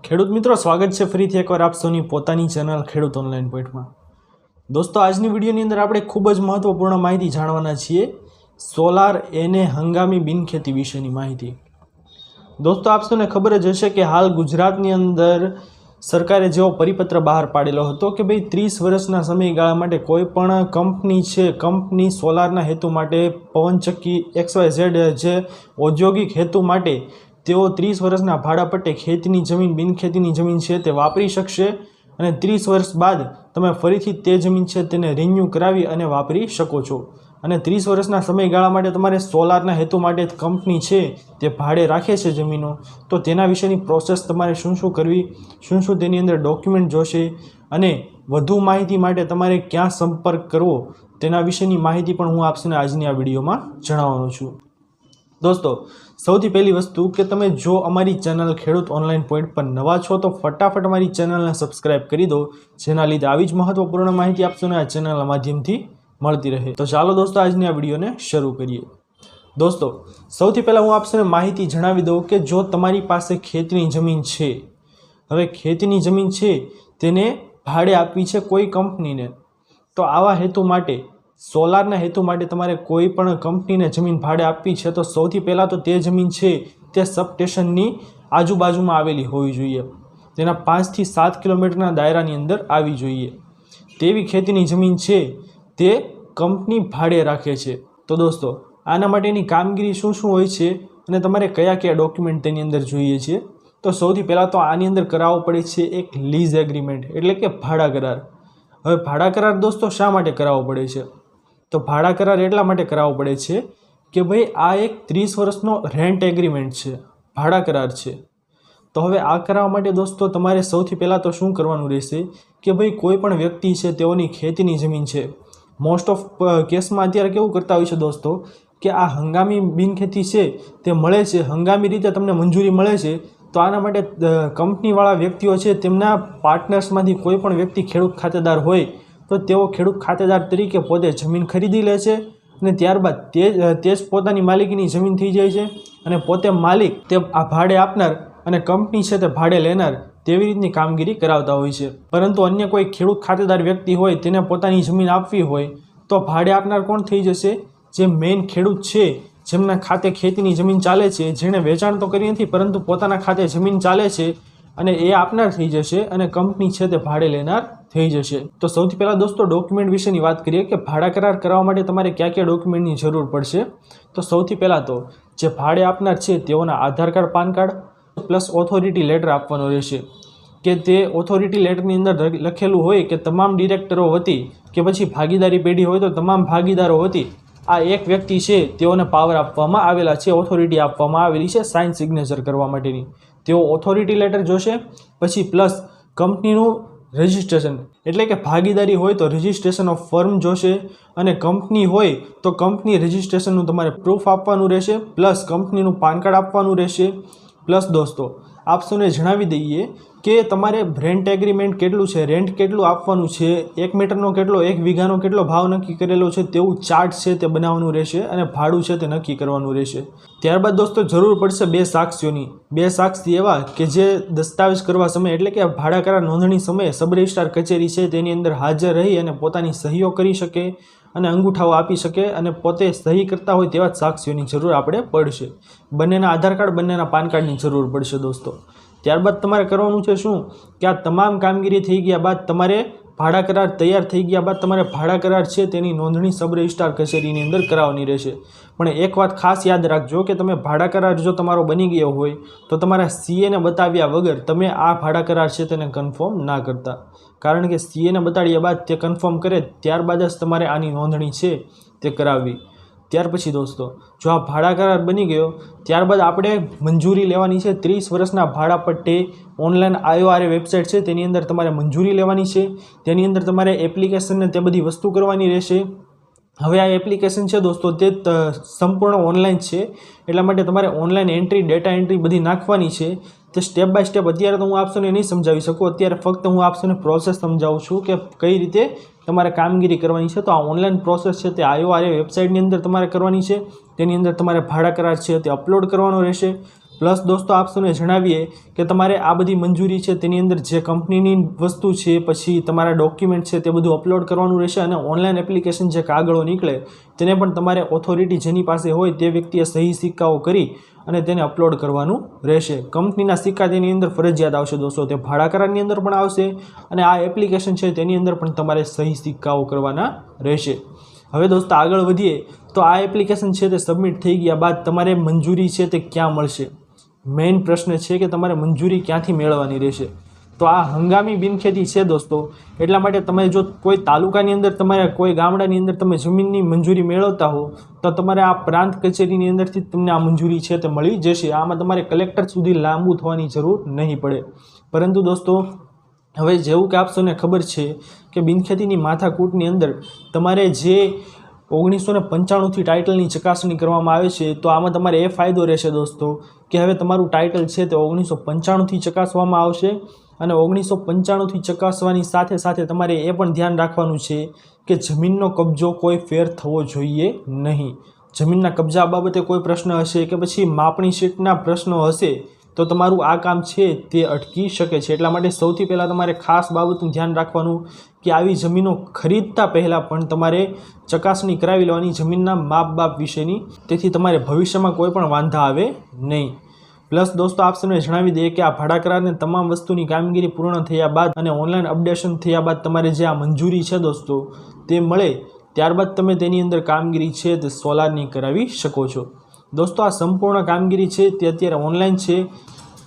ખેડૂત મિત્રો, સ્વાગત છે ફરીથી એકવાર આપ સૌની પોતાની ચેનલ ખેડૂત ઓનલાઈન પોઈન્ટમાં। દોસ્તો, આજની વિડીયોની અંદર આપણે ખૂબ જ મહત્વપૂર્ણ માહિતી જાણવાના છીએ સોલાર એને હંગામી બિનખેતી વિશેની માહિતી। દોસ્તો, આપ સૌને ખબર જ હશે કે હાલ ગુજરાતની અંદર સરકારે જેવો પરિપત્ર બહાર પાડેલો હતો કે ભાઈ 30 વર્ષના સમયગાળા માટે કોઈ પણ કંપની છે, કંપની સોલારના હેતુ માટે પવનચક્કી XYZ જે ઔદ્યોગિક હેતુ માટે તેઓ 30 વર્ષના ભાડાપટ્ટે ખેતીની જમીન, બિનખેતીની જમીન છે તે વાપરી શકશે અને 30 વર્ષ બાદ તમે ફરીથી તે જમીન છે તેને રિન્યૂ કરાવી અને વાપરી શકો છો। અને 30 વર્ષના સમયગાળા માટે તમારે સોલારના હેતુ માટે કંપની છે તે ભાડે રાખે છે જમીનો, તો તેના વિશેની પ્રોસેસ તમારે શું કરવી, શું તેની અંદર ડોક્યુમેન્ટ જોશે અને વધુ માહિતી માટે તમારે ક્યાં સંપર્ક કરવો તેના વિશેની માહિતી પણ હું આપને આજની આ વિડીયોમાં જણાવવાનો છું। દોસ્તો, સૌથી પહેલી વસ્તુ કે તમે જો અમારી ચેનલ ખેડૂત ઓનલાઈન પોઈન્ટ પર નવા છો તો ફટાફટ અમારી ચેનલને સબસ્ક્રાઇબ કરી દો, જેના લીધે આવી જ મહત્વપૂર્ણ માહિતી આપશોને આ ચેનલના માધ્યમથી મળતી રહે। તો ચાલો દોસ્તો, આજની આ વિડીયોને શરૂ કરીએ। દોસ્તો, સૌથી પહેલાં હું આપને માહિતી જણાવી દઉં કે જો તમારી પાસે ખેતીની જમીન છે, હવે ખેતીની જમીન છે તેને ભાડે આપવી છે કોઈ કંપનીને, તો આવા હેતુ માટે સોલારના હેતુ માટે તમારે કોઈ પણ કંપનીને જમીન ભાડે આપવી છે તો સૌથી પહેલાં તો તે જમીન છે તે સબસ્ટેશનની આજુબાજુમાં આવેલી હોવી જોઈએ, તેના 5 થી 7 કિલોમીટરના દાયરાની અંદર આવી જોઈએ તેવી ખેતીની જમીન છે તે કંપની ભાડે રાખે છે। તો દોસ્તો, આના માટેની કામગીરી શું હોય છે અને તમારે કયા ડોક્યુમેન્ટ તેની અંદર જોઈએ છે, તો સૌથી પહેલાં તો આની અંદર કરાવવો પડે છે એક લીઝ એગ્રીમેન્ટ એટલે કે ભાડા કરાર। હવે ભાડા કરાર દોસ્તો શા માટે કરાવવો પડે છે, તો ભાડા કરાર એટલા માટે કરાવવો પડે છે કે ભાઈ આ એક 30 વર્ષનો રેન્ટ એગ્રીમેન્ટ છે, ભાડા કરાર છે। તો હવે આ કરાવવા માટે દોસ્તો તમારે સૌથી પહેલાં તો શું કરવાનું રહેશે કે ભાઈ કોઈ પણ વ્યક્તિ છે તેઓની ખેતીની જમીન છે, મોસ્ટ ઓફ કેસમાં અત્યારે કેવું કરતા હોય છે દોસ્તો કે આ હંગામી બિનખેતી છે તે મળે છે, હંગામી રીતે તમને મંજૂરી મળે છે, તો આના માટે કંપનીવાળા વ્યક્તિઓ છે તેમના પાર્ટનર્સમાંથી કોઈ પણ વ્યક્તિ ખેડૂત ખાતેદાર હોય તો તેઓ ખેડૂત ખાતેદાર તરીકે પોતે જમીન ખરીદી લે છે અને ત્યારબાદ તે જ પોતાની માલિકીની જમીન થઈ જાય છે અને પોતે માલિક, તે આ ભાડે આપનાર અને કંપની છે તે ભાડે લેનાર તેવી રીતની કામગીરી કરાવતા હોય છે। પરંતુ અન્ય કોઈ ખેડૂત ખાતેદાર વ્યક્તિ હોય તેને પોતાની જમીન આપવી હોય તો ભાડે આપનાર કોણ થઈ જશે, જે મેઇન ખેડૂત છે જેમના ખાતે ખેતીની જમીન ચાલે છે, જેણે વેચાણ તો કરી નથી પરંતુ પોતાના ખાતે જમીન ચાલે છે અને એ આપનાર થઈ જશે અને કંપની છે તે ભાડે લેનાર થઈ જશે। તો સૌથી પહેલાં દોસ્તો ડોક્યુમેન્ટ વિશેની વાત કરીએ કે ભાડા કરાર કરવા માટે તમારે કયા ડોક્યુમેન્ટની જરૂર પડશે, તો સૌથી પહેલાં તો જે ભાડે આપનાર છે તેઓના Aadhaar card, PAN card plus authority letter આપવાનો રહેશે કે તે ઓથોરિટી લેટરની અંદર લખેલું હોય કે તમામ ડિરેક્ટરો વતી કે પછી ભાગીદારી પેઢી હોય તો તમામ ભાગીદારો વતી આ એક વ્યક્તિ છે તેઓને પાવર આપવામાં આવેલા છે, ઓથોરિટી આપવામાં આવેલી છે સાઇન સિગ્નેચર કરવા માટેની, તેઓ ઓથોરિટી લેટર જોશે। પછી પ્લસ કંપનીનું રજિસ્ટ્રેશન એટલે કે ભાગીદારી હોય તો રજિસ્ટ્રેશન ઓફ ફર્મ જોશે અને કંપની હોય તો કંપની રજિસ્ટ્રેશનનું તમારે પ્રૂફ આપવાનું રહેશે, પ્લસ કંપનીનું પાન કાર્ડ આપવાનું રહેશે। પ્લસ દોસ્તો, આપ સૌને જણાવી દઈએ કે તમારે રેન્ટ એગ્રીમેન્ટ કેટલું છે, રેન્ટ કેટલું આપવાનું છે, 1 મીટરનો કેટલો, 1 વીઘાનો કેટલો ભાવ નક્કી કરેલો છે તેવું ચાર્ટ છે તે બનાવવાનું રહેશે અને ભાડું છે તે નક્કી કરવાનું રહેશે। ત્યારબાદ દોસ્તો જરૂર પડશે 2 સાક્ષીઓની, 2 સાક્ષી એવા કે જે દસ્તાવેજ કરવા સમયે એટલે કે ભાડા કરાર નોંધણી સમયે સબ રજિસ્ટ્રાર કચેરી છે તેની અંદર હાજર રહી અને પોતાની સહીઓ કરી શકે અને અંગૂઠાઓ આપી શકે અને પોતે સહી કરતા હોય તેવા જ સાક્ષીઓની જરૂર આપણે પડશે। બંનેના આધાર કાર્ડ, બંનેના પાન કાર્ડની જરૂર પડશે દોસ્તો। ત્યારબાદ તમારે કરવાનું છે શું કે આ તમામ કામગીરી થઈ ગયા બાદ તમારે ભાડા કરાર તૈયાર થઈ ગયા બાદ તમારે ભાડા કરાર છે તેની નોંધણી સબ રજિસ્ટ્રાર કચેરીની અંદર કરાવવાની રહેશે। પણ એક વાત ખાસ યાદ રાખજો કે તમે ભાડા કરાર જો તમારો બની ગયો હોય તો તમારા સીએને બતાવ્યા વગર તમે આ ભાડા કરાર છે તેને કન્ફર્મ ના કરતા, કારણ કે સીએને બતાડ્યા બાદ તે કન્ફર્મ કરે ત્યારબાદ જ તમારે આની નોંધણી છે તે કરાવવી। ત્યાર પછી દોસ્તો જો આ ભાડા કરાર બની ગયો ત્યારબાદ આપણે મંજૂરી લેવાની છે 30 વર્ષના ભાડા પટ્ટે, ઓનલાઈન IORA વેબસાઇટ છે તેની અંદર તમારે મંજૂરી લેવાની છે, તેની અંદર તમારે એપ્લિકેશનને તે બધી વસ્તુ કરવાની રહેશે। હવે આ એપ્લિકેશન છે દોસ્તો તે સંપૂર્ણ ઓનલાઈન છે, એટલા માટે તમારે ઓનલાઈન એન્ટ્રી, ડેટા એન્ટ્રી બધી નાખવાની છે। તે સ્ટેપ બાય સ્ટેપ અત્યારે તો હું આપને નહીં સમજાવી શકું, અત્યારે ફક્ત હું આપને પ્રોસેસ સમજાવું છું કે કઈ રીતે તમારે કામગીરી કરવાની છે। તો આ ઓનલાઈન પ્રોસેસ છે તે IORA વેબસાઇટની અંદર તમારે કરવાની છે, તેની અંદર તમારે ભાડા કરાર છે તે અપલોડ કરવાનો રહેશે। પ્લસ દોસ્તો આપ સૌને જણાવીએ કે તમારે આ બધી મંજૂરી છે તેની અંદર જે કંપનીની વસ્તુ છે, પછી તમારા ડોક્યુમેન્ટ છે તે બધું અપલોડ કરવાનું રહેશે અને ઓનલાઈન એપ્લિકેશન જે કાગળો નીકળે તેને પણ તમારે ઓથોરિટી જેની પાસે હોય તે વ્યક્તિએ સહી સિક્કાઓ કરી અને તેને અપલોડ કરવાનું રહેશે. કંપનીના સિક્કા તેની અંદર ફરજિયાત આવશે દોસ્તો, તે ભાડા કરારની અંદર પણ આવશે અને આ એપ્લિકેશન છે તેની અંદર પણ તમારે સહી સિક્કાઓ કરવાના રહેશે. હવે દોસ્તો આગળ વધીએ તો આ એપ્લિકેશન છે તે સબમિટ થઈ ગયા બાદ તમારે મંજૂરી છે તે ક્યાં મળશે? મેઇન પ્રશ્ન છે કે તમારે મંજૂરી ક્યાંથી મેળવવાની રહેશે? તો આ હંગામી બિનખેતી છે દોસ્તો, એટલા માટે તમે જો કોઈ તાલુકાની અંદર તમારે કોઈ ગામડાની અંદર તમે જમીનની મંજૂરી મેળવતા હો તો તમારે આ પ્રાંત કચેરીની અંદરથી તમને આ મંજૂરી છે તે મળી જશે. આમાં તમારે કલેક્ટર સુધી લાંબુ થવાની જરૂર નહીં પડે. પરંતુ દોસ્તો હવે જેવું કે આપ સૌને ખબર છે કે બિનખેતીની માથાકૂટની અંદર તમારે જે 1995થી ટાઇટલની ચકાસણી કરવામાં આવે છે, તો આમાં તમારે એ ફાયદો રહેશે દોસ્તો કે હવે તમારું ટાઇટલ છે તે 1995થી ચકાસવામાં આવશે અને 1995થી ચકાસવાની સાથે સાથે તમારે એ પણ ધ્યાન રાખવાનું છે કે જમીનનો કબજો કોઈ ફેર થવો જોઈએ નહીં. જમીનના કબજા બાબતે કોઈ પ્રશ્ન હશે કે પછી માપણી શીટના પ્રશ્નો હશે તો તમારું આ કામ છે તે અટકી શકે છે. એટલા માટે સૌથી પહેલાં તમારે ખાસ બાબતનું ધ્યાન રાખવાનું કે આવી જમીનો ખરીદતા પહેલાં પણ તમારે ચકાસણી કરાવી લેવાની જમીનના માપ વિશેની, તેથી તમારે ભવિષ્યમાં કોઈ પણ વાંધા આવે નહીં. પ્લસ દોસ્તો આપ સૌને જણાવી દઈએ કે આ ભાડા કરારની તમામ વસ્તુની કામગીરી પૂર્ણ થયા બાદ અને ઓનલાઈન અપડેશન થયા બાદ તમારે જે આ મંજૂરી છે દોસ્તો તે મળે ત્યારબાદ તમે તેની અંદર કામગીરી છે તે સોલારની કરાવી શકો છો. દોસ્તો આ સંપૂર્ણ કામગીરી છે તે અત્યારે ઓનલાઈન છે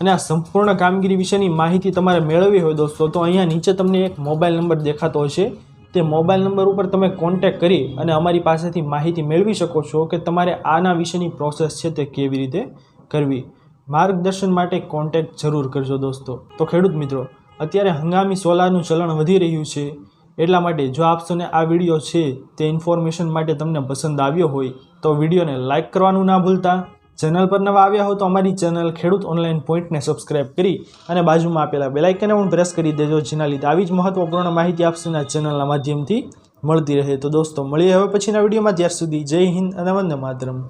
અને આ સંપૂર્ણ કામગીરી વિશેની માહિતી તમારે મેળવવી હોય દોસ્તો તો અહીંયા નીચે તમને એક મોબાઈલ નંબર દેખાતો હશે, તે મોબાઈલ નંબર ઉપર તમે કોન્ટેક્ટ કરી અને અમારી પાસેથી માહિતી મેળવી શકો છો કે તમારે આના વિશેની પ્રોસેસ છે તે કેવી રીતે કરવી. માર્ગદર્શન માટે કોન્ટેક્ટ જરૂર કરજો દોસ્તો. તો ખેડૂત મિત્રો, અત્યારે હંગામી સોલારનું ચલણ વધી રહ્યું છે, એટલા માટે જો આપ સૌને આ વિડીયો છે તે ઇન્ફોર્મેશન માટે તમને પસંદ આવ્યો હોય તો વિડીયોને લાઇક કરવાનું ના ભૂલતા. ચેનલ પર નવા આવ્યા હો તો અમારી ચેનલ ખેડૂત ઓનલાઈન પોઈન્ટને સબસ્ક્રાઇબ કરી અને બાજુમાં આપેલા બેલ આઇકનને પણ પ્રેસ કરી દેજો, જેના લીધે આવી જ મહત્વપૂર્ણ માહિતી આપ સૌને ચેનલના માધ્યમથી મળતી રહે. તો દોસ્તો મળીએ હવે પછીના વિડીયોમાં. ત્યાર સુધી જય હિન્દ અને વંદે માતરમ.